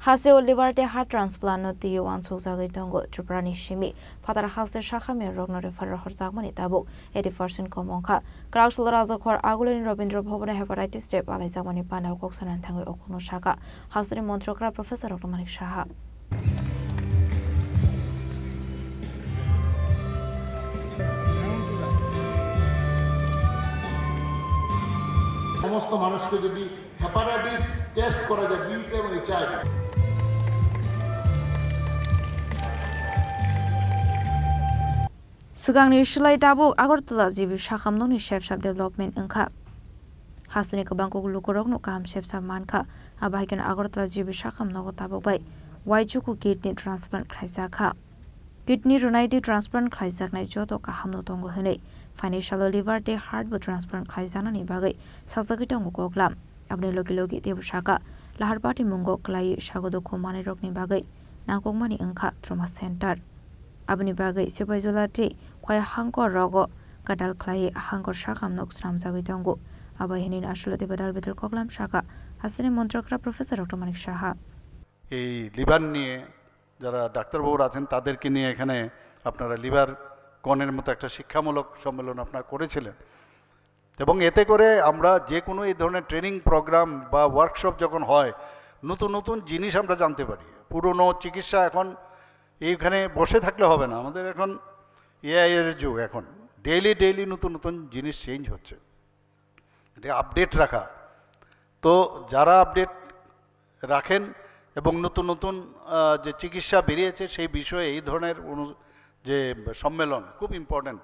Hase Oliver heart transplant no the one so Zagitongo to Pranishimi, Father has the Shakami Rogno for Horzagmani Tabu, 80% Komonka, Kraus Lorazokor Agulin Robindro Povana hepatitis step Alizamani Pana Coxon and Tango Okuno Shaka, has the Montrokra Professor of Romanik Shaha. সমস্ত মানুষকে যদি hepatitis test করা যায় B এবং HIV Sugangni Shilai Dabu Agortala Zibu Shakam Noni Chef Shop Development Inka Hasuni Kabanko Lukorok no Kam Chef Samanka Abahikan Agortala Zibu Shakam no Tabu by Waijuku kidney transplant Kaisaka Kidney United transplant Kaisak Najoto Kahamno Tongo Hene Financial liver de heart transplant Kaisana Nibagay Sasakitongo Goglam Abne Logi Debu Shaka Lahar Party Mungo Klai Shagodo Komani Rokni Bagay Nakongmani Inka Trauma Center Abni Bagay Subazolati Kwaya Hanko Rogo Kadal Klai Hanko Shakam Nox Ramsagitongo Abahin Ashula de Badal Betel Koglam Shaka Hasene Montrokra Professor of Romanik Shaha এই liver নিয়ে যারা ডাক্তারবাবুরা আছেন তাদেরকে নিয়ে এখানে আপনারা liver কনের মতো একটা শিক্ষামূলক সম্মেলন আপনারা করেছিলেন এবং এতে করে আমরা যে কোনো এই ধরনের ট্রেনিং প্রোগ্রাম বা ওয়ার্কশপ যখন হয় নতুন নতুন জিনিস আমরা জানতে পারি পুরনো চিকিৎসা এখন এইখানে বসে থাকলে হবে না আমাদের এখন এআই এর যুগ এখন ডেইলি নতুন নতুন জিনিস চেঞ্জ হচ্ছে এটা আপডেট রাখা তো যারা আপডেট রাখেন এবং নতুন নতুন যে চিকিৎসা বেরিয়েছে সেই বিষয়ে এই ধরনের যে সম্মেলন খুব ইম্পর্ট্যান্ট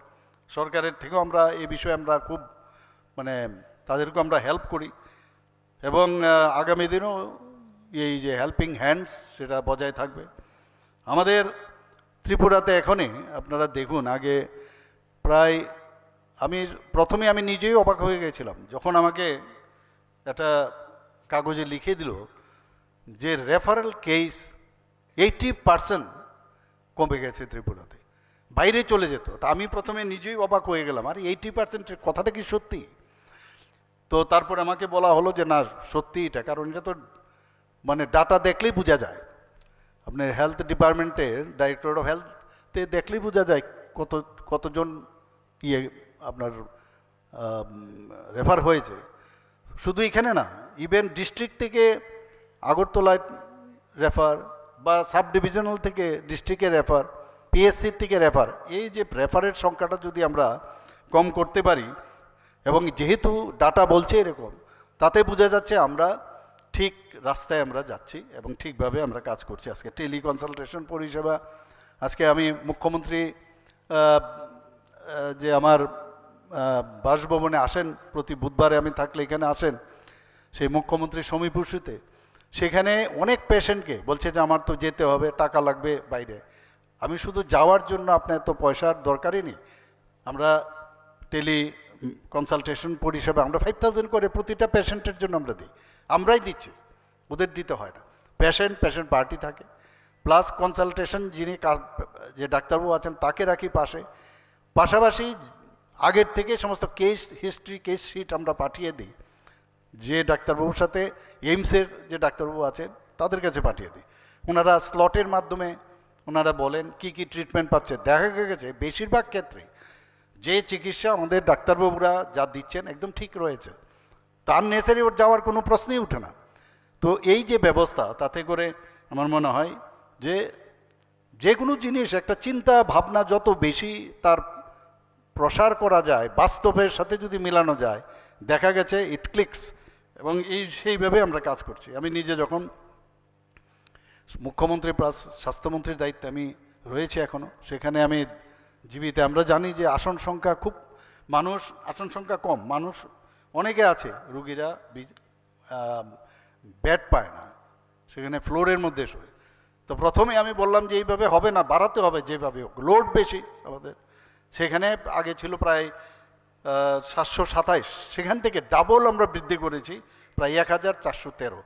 সরকারের থেকেও আমরা এই বিষয়ে আমরা খুব মানে তাদেরকে আমরা হেল্প করি এবং আগামী দিনেও এই যে হেল্পিং হ্যান্ডস সেটা বজায় থাকবে আমাদের ত্রিপুরাতে এখনই আপনারা দেখুন আগে প্রায় প্রথমে আমি নিজেই অবাক হয়ে গেছিলাম যখন আমাকে একটা কাগজে লিখে দিল যে রেফারেল কেস 80% কমে গেছে ত্রিপুরাতে বাইরে চলে যেত তা আমি প্রথমে নিজেই অবাক হয়ে গেলাম আর 80% কথাটা কি সত্যি তো তারপর আমাকে বলা হলো যে না সত্যি এটা কারণ এটা তো মানে ডাটা দেখলেই বোঝা যায় আপনার হেলথ ডিপার্টমেন্টের ডাইরেক্টর অফ হেলথে দেখলেই বোঝা যায় কতজন আপনার রেফার হয়েছে শুধু এখানে না ইভেন ডিস্ট্রিক্ট থেকে আগরতলায় রেফার বা সাব ডিভিশনাল থেকে ডিস্ট্রিক্টে রেফার পিএসসি থেকে রেফার এই যে রেফারের সংখ্যাটা যদি আমরা কম করতে পারি এবং যেহেতু ডাটা বলছে এরকম তাতে বোঝা যাচ্ছে আমরা ঠিক রাস্তায় আমরা যাচ্ছি এবং ঠিকভাবে আমরা কাজ করছি আজকে টেলি কনসালটেশন পরিষেবা আজকে আমি মুখ্যমন্ত্রী যে আমার বাসভবনে আসেন প্রতি বুধবারে আমি থাকলে এখানে আসেন সেই মুখ্যমন্ত্রী সমীপুষিতে সেখানে অনেক পেশেন্টকে বলছে যে আমার তো যেতে হবে টাকা লাগবে বাইরে আমি শুধু যাওয়ার জন্য আপনার তো পয়সার দরকারই নেই আমরা টেলি কনসালটেশন পরিষেবা আমরা 5,000 করে প্রতিটা পেশেন্টের জন্য আমরা দিই আমরাই দিচ্ছি ওদের দিতে হয় না পেশেন্ট পার্টি থাকে প্লাস কনসালটেশন যিনি যে ডাক্তারবাবু আছেন তাকে রাখি পাশাপাশি আগের থেকে সমস্ত কেস হিস্ট্রি কেস শিট আমরা পাঠিয়ে দিই যে ডাক্তারবাবুর সাথে এইমসের যে ডাক্তারবাবু আছেন তাদের কাছে পাঠিয়ে দিই ওনারা স্লটের মাধ্যমে ওনারা বলেন কি ট্রিটমেন্ট পাচ্ছে দেখা গেছে বেশিরভাগ ক্ষেত্রে যে চিকিৎসা আমাদের ডাক্তারবাবুরা যা দিচ্ছেন একদম ঠিক রয়েছে তার নেসারি ওর যাওয়ার কোনো প্রশ্নই ওঠে না তো এই যে ব্যবস্থা তাতে করে আমার মনে হয় যে কোনো জিনিস একটা চিন্তা ভাবনা যত বেশি তার প্রসার করা যায় বাস্তবের সাথে যদি মেলানো যায় দেখা গেছে ইট ক্লিকস এবং সেইভাবে আমরা কাজ করছি আমি নিজে যখন মুখ্যমন্ত্রী প্লাস স্বাস্থ্যমন্ত্রীর দায়িত্বে আমি রয়েছি এখনও সেখানে আমি জীবিতে আমরা জানি যে আসন সংখ্যা আসন সংখ্যা কম মানুষ অনেকে আছে রুগীরা বেড পায় না সেখানে ফ্লোরের মধ্যে শোয় তো প্রথমে আমি বললাম যে এইভাবে হবে না বাড়াতে হবে যেভাবে হোক লোড বেশি আমাদের সেখানে আগে ছিল প্রায় 727 সেখান থেকে ডাবল আমরা বৃদ্ধি করেছি প্রায় 1413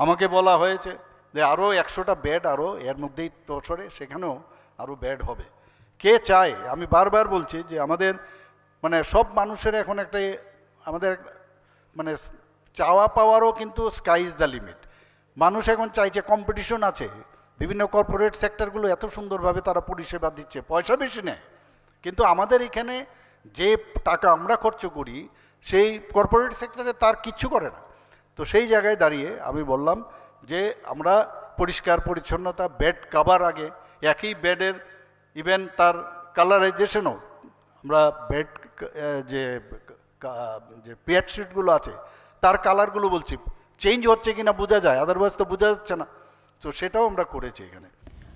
আমাকে বলা হয়েছে যে আরও 100টা বেড আরও এর মধ্যেই তোষরে সেখানেও আরও বেড হবে কে চায় আমি বারবার বলছি যে আমাদের মানে সব মানুষের এখন আমাদের মানে চাওয়া পাওয়ারও কিন্তু স্কাই ইজ দ্য লিমিট মানুষ এখন চাইছে, কম্পিটিশন আছে, বিভিন্ন কর্পোরেট সেক্টরগুলো এত সুন্দরভাবে তারা পরিষেবা দিচ্ছে, পয়সা বেশি নেয়, কিন্তু আমাদের এখানে যে টাকা আমরা খরচ করি সেই কর্পোরেট সেক্টরে তার কিচ্ছু করে না। তো সেই জায়গায় দাঁড়িয়ে আমি বললাম যে আমরা পরিষ্কার পরিচ্ছন্নতা, বেড কাভার আগে একই বেডের ইভেন তার কালারাইজেশনও আমরা বেড যে যে বেডশিটগুলো আছে তার কালারগুলো বলছি চেঞ্জ হচ্ছে কিনা বোঝা যায়, আদারওয়াইজ তো বোঝা যাচ্ছে না। তো সেটাও আমরা করেছি এখানে।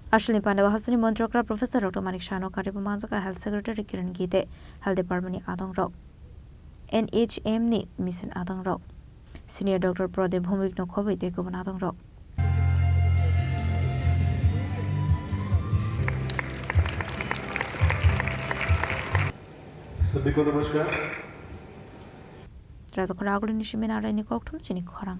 Ashley Pandey Hastani Montreal Professor Dr. Manik Shano Karibu Manzaka Health Secretary Kiran Gite Health Department ni Adong Rao NHM ni Mission Adong Rao Senior Dr. Prodeb Bhumik no Khobe Tekobon Adong Rao सभी को नमस्कार। Raza Khora Aglo Nishimen Arani Koktum Chini Khorang